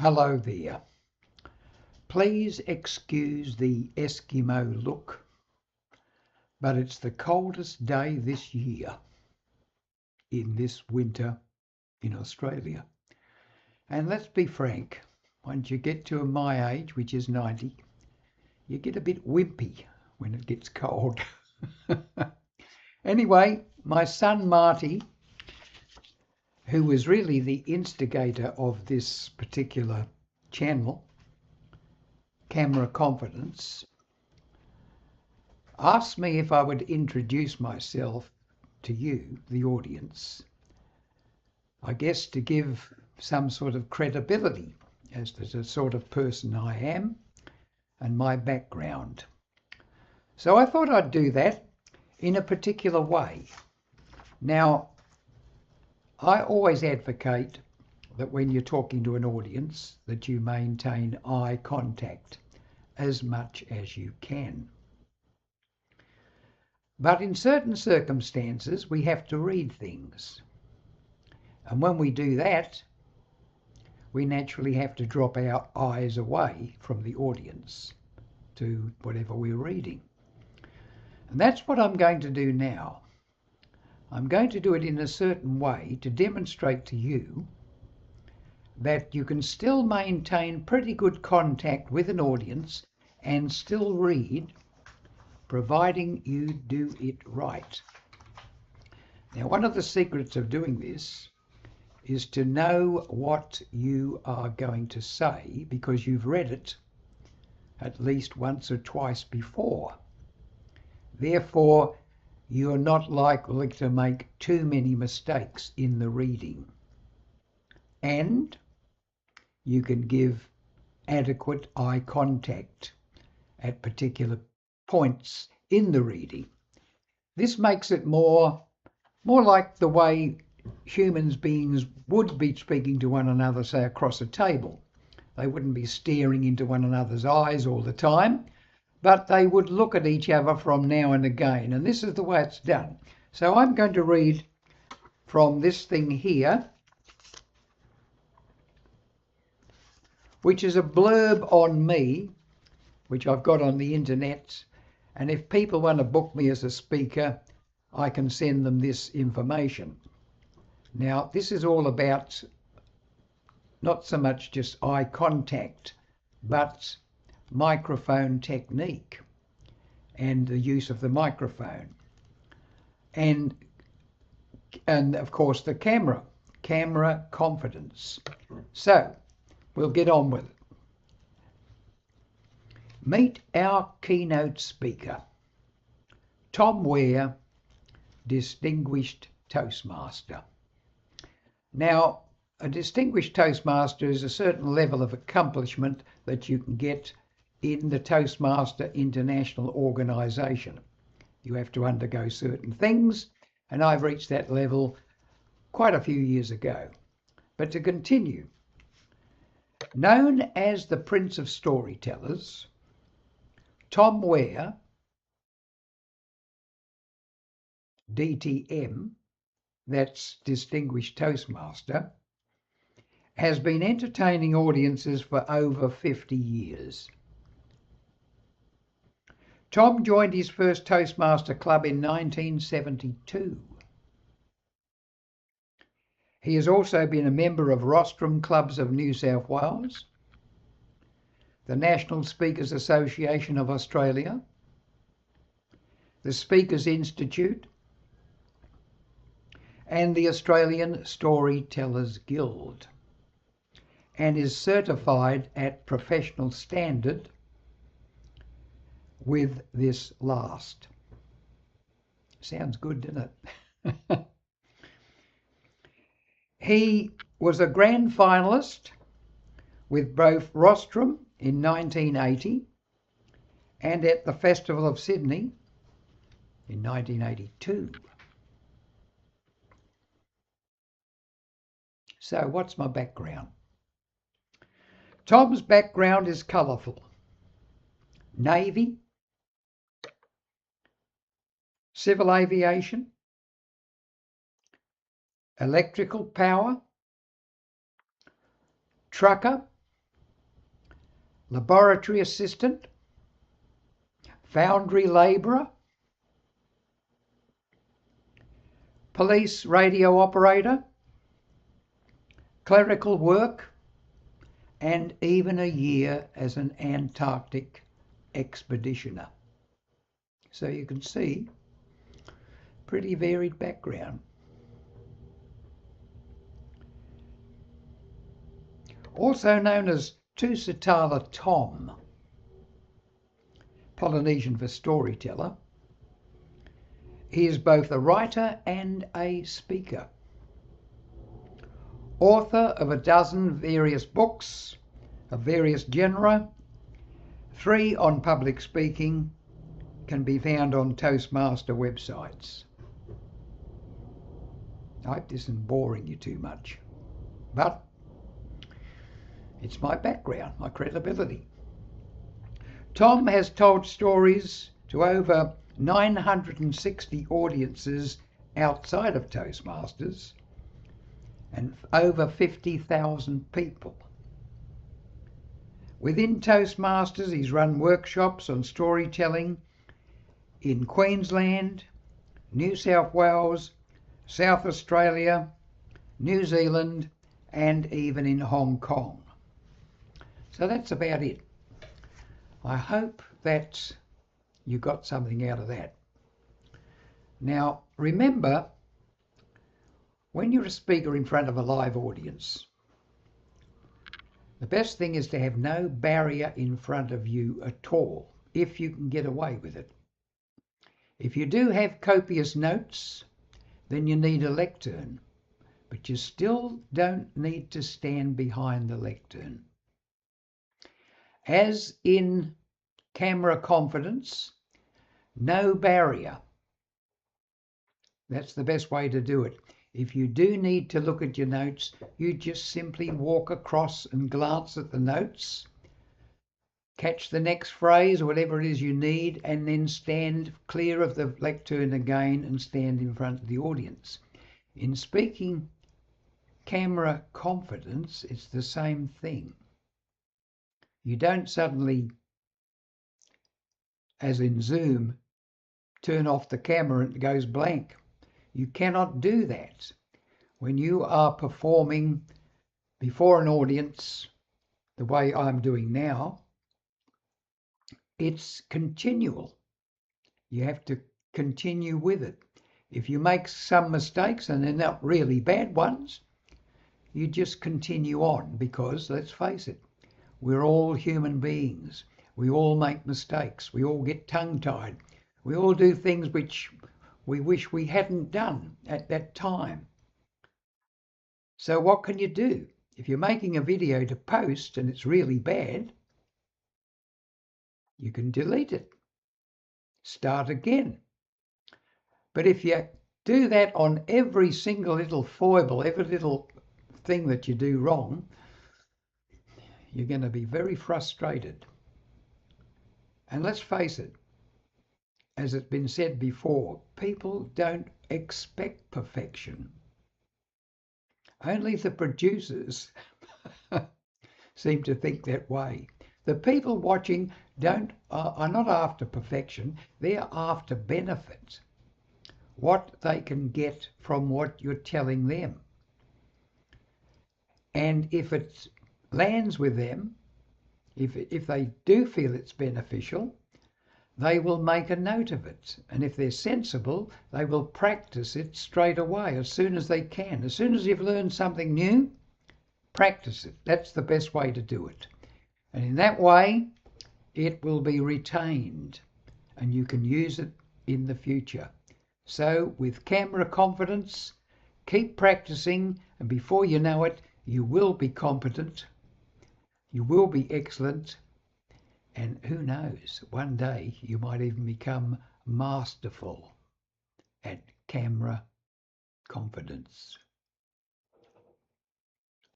Hello there. Please excuse the Eskimo look, but it's the coldest day this year in this winter in Australia. And let's be frank, once you get to my age, which is 90, you get a bit wimpy when it gets cold. Anyway, my son Marty, who was really the instigator of this particular channel, Camera Confidence, asked me if I would introduce myself to you, the audience, I guess to give some sort of credibility as to the sort of person I am and my background. So I thought I'd do that in a particular way. Now, I always advocate that when you're talking to an audience that you maintain eye contact as much as you can. But in certain circumstances, we have to read things. And when we do that, we naturally have to drop our eyes away from the audience to whatever we're reading. And that's what I'm going to do now. I'm going to do it in a certain way to demonstrate to you that you can still maintain pretty good contact with an audience and still read, providing you do it right. Now, one of the secrets of doing this is to know what you are going to say because you've read it at least once or twice before. Therefore, you're not likely to make too many mistakes in the reading. And you can give adequate eye contact at particular points in the reading. This makes it more like the way human beings would be speaking to one another, say across a table. They wouldn't be staring into one another's eyes all the time, but they would look at each other from now and again. And this is the way it's done. So I'm going to read from this thing here, which is a blurb on me, which I've got on the internet. And if people want to book me as a speaker, I can send them this information. Now, this is all about not so much just eye contact, but microphone technique and the use of the microphone. And of course, the camera confidence. So, we'll get on with it. Meet our keynote speaker, Tom Ware, Distinguished Toastmaster. Now, a Distinguished Toastmaster is a certain level of accomplishment that you can get in the Toastmaster International Organization. You have to undergo certain things, and I've reached that level quite a few years ago. But to continue, known as the Prince of Storytellers, Tom Ware, DTM, that's Distinguished Toastmaster, has been entertaining audiences for over 50 years. Tom joined his first Toastmaster Club in 1972. He has also been a member of Rostrum Clubs of New South Wales, the National Speakers Association of Australia, the Speakers Institute, and the Australian Storytellers Guild, and is certified at professional standard with this last. Sounds good, doesn't it? He was a grand finalist with both Rostrum in 1980 and at the Festival of Sydney in 1982. So what's my background? Tom's background is colourful. Navy, civil aviation, electrical power, trucker, laboratory assistant, foundry labourer, police radio operator, clerical work, and even a year as an Antarctic expeditioner. So you can see, pretty varied background. Also known as Tusitala Tom, Polynesian for storyteller, he is both a writer and a speaker. Author of a dozen various books of various genera, 3 on public speaking, can be found on Toastmaster websites. I hope this isn't boring you too much, but it's my background, my credibility. Tom has told stories to over 960 audiences outside of Toastmasters and over 50,000 people. Within Toastmasters, he's run workshops on storytelling in Queensland, New South Wales, South Australia, New Zealand, and even in Hong Kong. So that's about it. I hope that you got something out of that. Now, remember, when you're a speaker in front of a live audience, the best thing is to have no barrier in front of you at all, if you can get away with it. If you do have copious notes, then you need a lectern, but you still don't need to stand behind the lectern. As in camera confidence, no barrier. That's the best way to do it. If you do need to look at your notes, you just simply walk across and glance at the notes, catch the next phrase or whatever it is you need, and then stand clear of the lectern again and stand in front of the audience. In speaking camera confidence, it's the same thing. You don't suddenly, as in Zoom, turn off the camera and it goes blank. You cannot do that. When you are performing before an audience, the way I'm doing now, it's continual. You have to continue with it. If you make some mistakes, and they're not really bad ones, you just continue on, because let's face it, we're all human beings. We all make mistakes. We all get tongue-tied. We all do things which we wish we hadn't done at that time. So what can you do? If you're making a video to post and it's really bad, you can delete it. Start again. But if you do that on every single little foible, every little thing that you do wrong, you're going to be very frustrated. And let's face it, as it's been said before, people don't expect perfection. Only the producers seem to think that way. The people watching are not after perfection, they're after benefit. What they can get from what you're telling them. And if it lands with them, if they do feel it's beneficial, they will make a note of it. And if they're sensible, they will practice it straight away as soon as they can. As soon as you've learned something new, practice it. That's the best way to do it. And in that way, it will be retained and you can use it in the future. So with camera confidence, keep practicing, and before you know it, you will be competent, you will be excellent, and who knows, one day you might even become masterful at camera confidence.